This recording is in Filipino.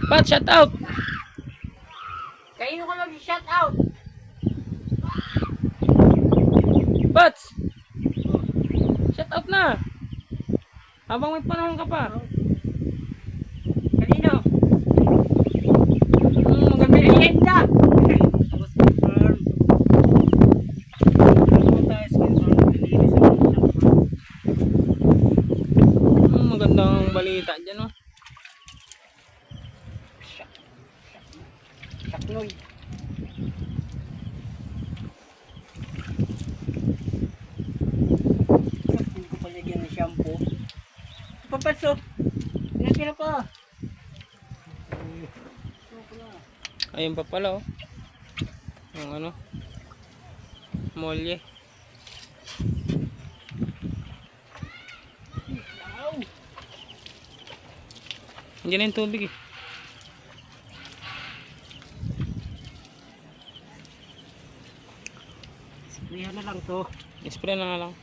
Pat, shout out. Kayo ka mag-shout out. Pat. Shout out na. Habang may panahon ka pa. Kanino? Maganda. Merienda. Magandang balita dyan, oh. Saknoy. Hindi ko palagyan ng shampoo. Papasok. Natira pa. Ayun pa pala, oh. Yung ano, molye. Hindi na yung tubig, eh. Sprayan na lang to. Spray na nga lang.